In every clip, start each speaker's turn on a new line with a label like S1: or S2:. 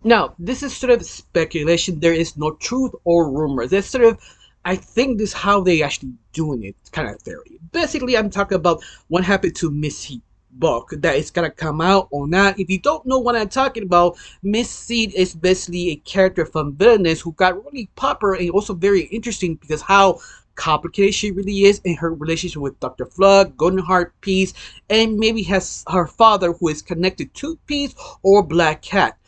S1: Now, this is sort of speculation. There is no truth or rumor. This sort of, I think this is how they actually doing it kind of theory. Basically, I'm talking about what happened to Missy book that is gonna come out or not. If you don't know what I'm talking about, Miss Seed is basically a character from Villainous who got really popular and also very interesting because how complicated she really is in her relationship with Dr. Flood, Goldenheart, Peace, and maybe has her father who is connected to Peace or Black Cat.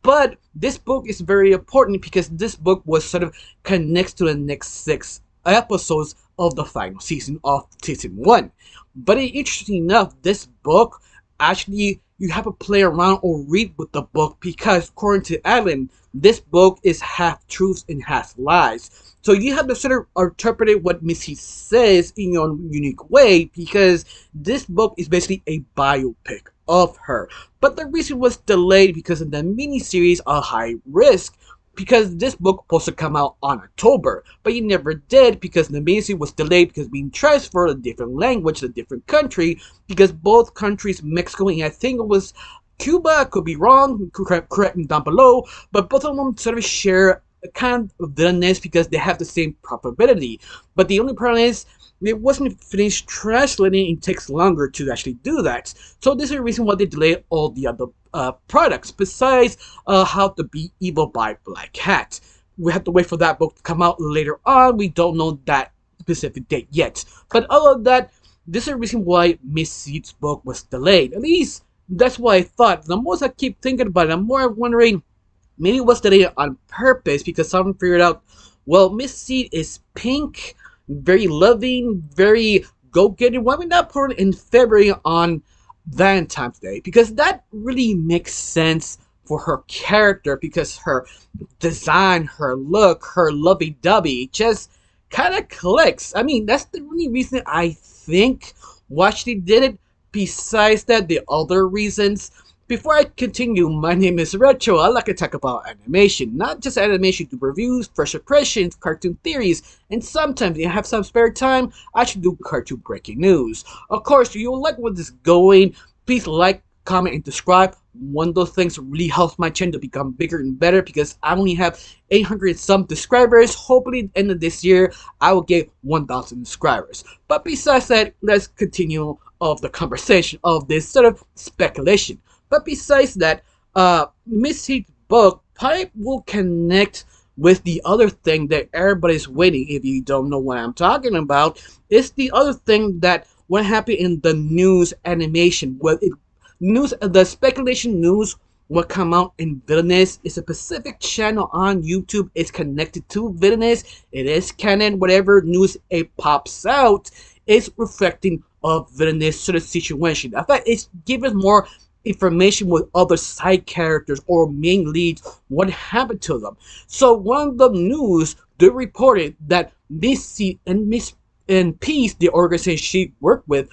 S1: But this book is very important because this book was sort of connects to the next 6 episodes of the final season of season 1. But interesting enough, this book actually you have to play around or read with the book because according to Alan, this book is half truths and half lies. So you have to sort of interpret what Missy says in your unique way because this book is basically a biopic of her. But the reason was delayed because of the miniseries A High Risk, because this book was supposed to come out on October, but it never did because the miniseries was delayed because being transferred a different language to a different country because both countries, Mexico and I think it was Cuba, I could be wrong, correct me down below, but both of them sort of share a kind of villainous because they have the same probability. But the only problem is it wasn't finished translating. It takes longer to actually do that. So this is the reason why they delayed all the other products. Besides How to Be Evil by Black Cat. We have to wait for that book to come out later on. We don't know that specific date yet. But other than that, this is the reason why Miss Seed's book was delayed. At least that's what I thought. The more I keep thinking about it, the more I'm wondering maybe it was delayed on purpose because someone figured out, well, Miss Seed is pink, very loving, very go-getting. Why would not put it in February on Valentine's Day? Because that really makes sense for her character because her design, her look, her lovey-dovey just kind of clicks. I mean, that's the only reason I think why she did it. Besides that, the other reasons. Before I continue, my name is Retro. I like to talk about animation, not just animation, do reviews, fresh impressions, cartoon theories, and sometimes if I have some spare time, I should do cartoon breaking news. Of course, if you like where this is going, please like, comment, and subscribe. One of those things really helps my channel to become bigger and better because I only have 800 and some subscribers. Hopefully, at the end of this year, I will get 1,000 subscribers. But besides that, let's continue of the conversation of this sort of speculation. But besides that, Missy's book probably will connect with the other thing that everybody's waiting. If you don't know what I'm talking about, it's the other thing that what happened in the news animation. The speculation news will come out in Villainous. It's a Pacific channel on YouTube. It's connected to Villainous. It is canon. Whatever news it pops out is reflecting of Villainous sort of situation. In fact, it's giving more information with other side characters or main leads, what happened to them. So one of the news, they reported that Missy and Peace, the organization she worked with,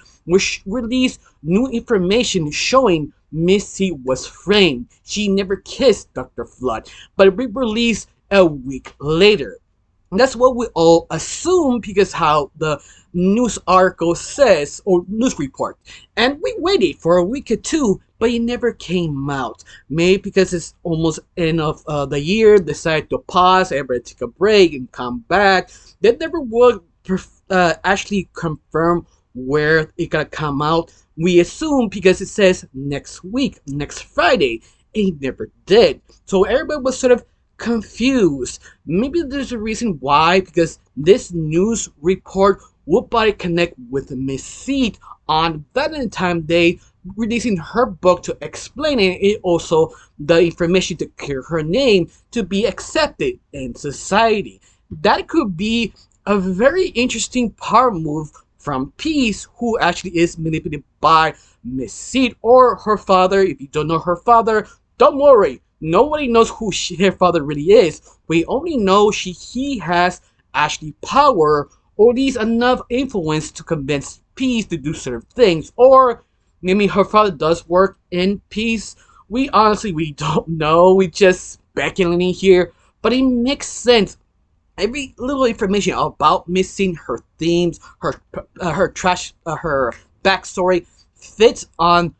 S1: released new information showing Missy was framed. She never kissed Dr. Flood, but it was released a week later. That's what we all assume because how the news article says or news report. And we waited for a week or two, but it never came out. Maybe because it's almost end of the year, decided to pause, everybody take a break and come back. They never would actually confirm where it gonna come out. We assume because it says next week, next Friday. It never did. So everybody was sort of confused. Maybe there's a reason why, because this news report will probably connect with Miss Seed on Valentine's Day, releasing her book to explain it, also the information to clear her name to be accepted in society. That could be a very interesting power move from Peace, who actually is manipulated by Miss Seed or her father. If you don't know her father, don't worry. Nobody knows who her father really is. We only know he has actually power or at least enough influence to convince Peace to do certain things. Or maybe her father does work in Peace. We don't know. We just speculating here. But it makes sense. Every little information about Missing, her themes, her backstory fits on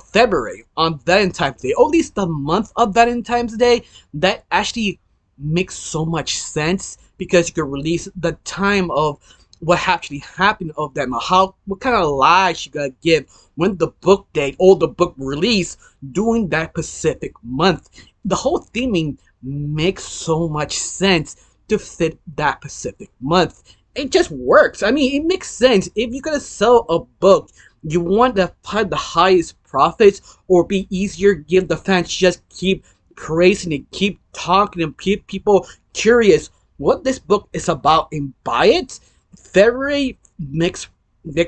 S1: February on Valentine's Day, or at least the month of Valentine's Day, that actually makes so much sense because you can release the time of what actually happened of them, how what kind of lies you gotta give when the book date or the book release during that specific month. The whole theming makes so much sense to fit that specific month. It just works. I mean, it makes sense. If you're gonna sell a book, you want to find the highest profits or be easier, give the fans just keep praising it, keep talking and keep people curious what this book is about and buy it. February makes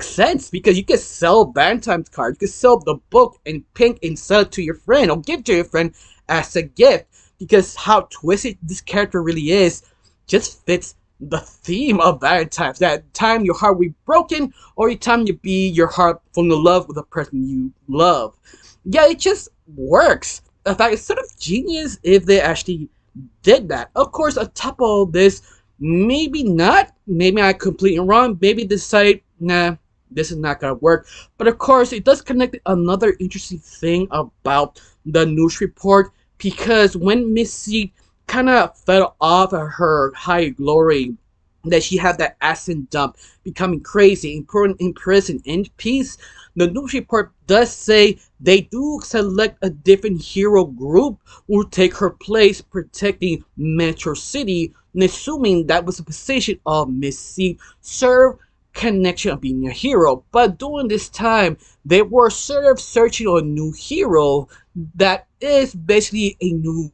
S1: sense because you can sell Valentine's cards, you can sell the book in pink and sell it to your friend or give to your friend as a gift because how twisted this character really is just fits the theme of Valentine's. That time your heart will be broken or your time you be your heart from the love with a person you love. Yeah, it just works. In fact, it's sort of genius if they actually did that. Of course, on top of all this, maybe not. Maybe I completely wrong. Maybe decide, nah, this is not gonna work. But of course, it does connect another interesting thing about the news report because when Missy kind of fell off of her high glory, that she had that acid dump, becoming crazy, important in prison in peace. The news report does say they do select a different hero group who will take her place protecting Metro City, and assuming that was the position of Missy, serve connection of being a hero. But during this time, they were sort of searching for a new hero that is basically a new,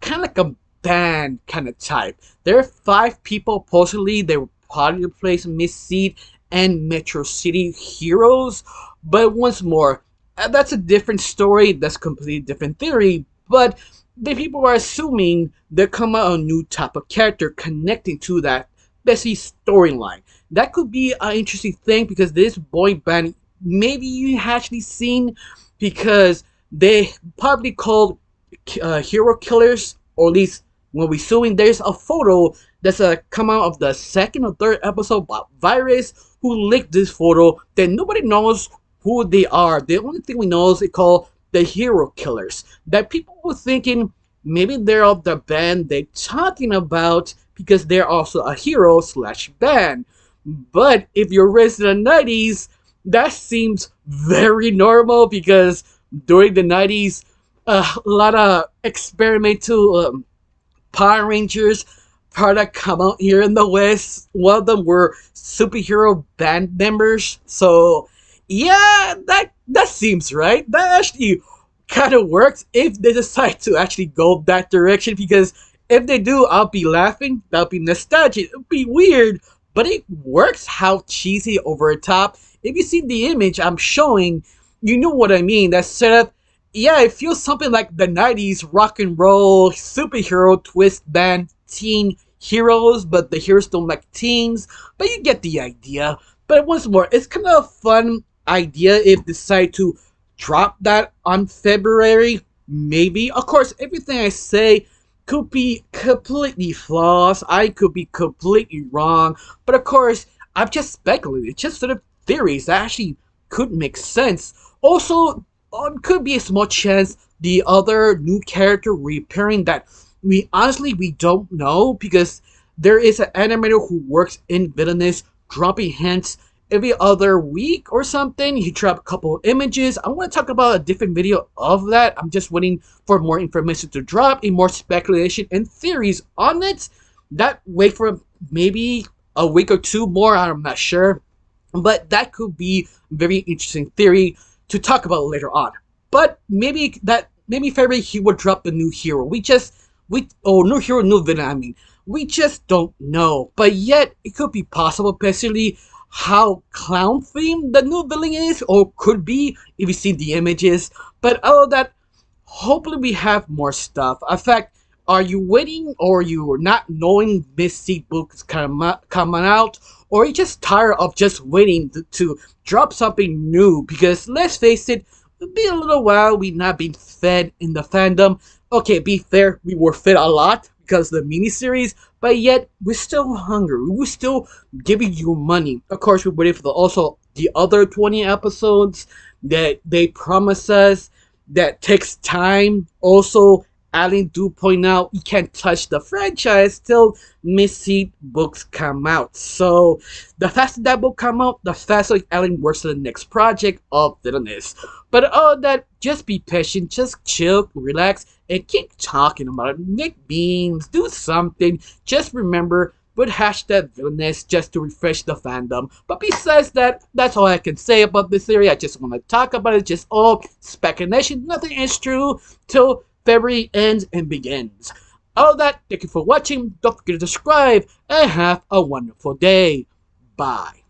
S1: kind of like a band kind of type. There are 5 people possibly they were probably replace Missy and Metro City heroes. But once more, that's a different story. That's a completely different theory. But the people are assuming there come out a new type of character connecting to that basically storyline. That could be an interesting thing because this boy band maybe you actually seen because they probably called hero killers, or at least when we suing there's a photo that's come out of the second or third episode about Virus who leaked this photo that nobody knows who they are. The only thing we know is it called the hero killers. That people were thinking maybe they're of the band they're talking about because they're also a hero slash band. But if you're raised in the 90s, that seems very normal because during the 90s, a lot of experimental Power Rangers product come out here in the West. One of them were superhero band members. So yeah, that seems right. That actually kind of works if they decide to actually go that direction. Because if they do, I'll be laughing. That'll be nostalgic. It'll be weird, but it works. How cheesy over the top. If you see the image I'm showing, you know what I mean. That setup, yeah, it feels something like the 90s rock and roll superhero twist band teen heroes, but the heroes don't like teens. But you get the idea. But once more, it's kind of a fun idea if they decide to drop that on February. Maybe. Of course, everything I say could be completely flawed. I could be completely wrong. But of course, I'm just speculating. It's just sort of theories that actually could make sense. Also, could be a small chance the other new character reappearing that we don't know because there is an animator who works in Villainous dropping hints every other week or something. He dropped a couple of images. I want to talk about a different video of that. I'm just waiting for more information to drop and more speculation and theories on it. That wait for maybe a week or two more. I'm not sure, but that could be a very interesting theory to talk about later on. But maybe February he will drop the new hero. New hero, new villain. I mean, we just don't know. But yet it could be possible, especially how clown themed the new villain is, or could be if you see the images. But other than that, hopefully we have more stuff. In fact, are you waiting or you not knowing Missy books coming out, or are you just tired of just waiting to drop something new? Because let's face it, it'll be a little while we not been fed in the fandom. Okay, be fair, we were fed a lot because of the miniseries, but yet we're still hungry. We're still giving you money. Of course, we're waiting for also the other 20 episodes. that they promise us that takes time. Also, Alan do point out you can't touch the franchise till Missy books come out. So the faster that book come out, the faster Alan works on the next project of Villainous. But all that, just be patient, just chill, relax, and keep talking about it. Make memes, do something. Just remember, put hashtag villainous just to refresh the fandom. But besides that, that's all I can say about this theory. I just want to talk about it. Just all speculation. Nothing is true till February ends and begins. All that, thank you for watching. Don't forget to subscribe and have a wonderful day. Bye.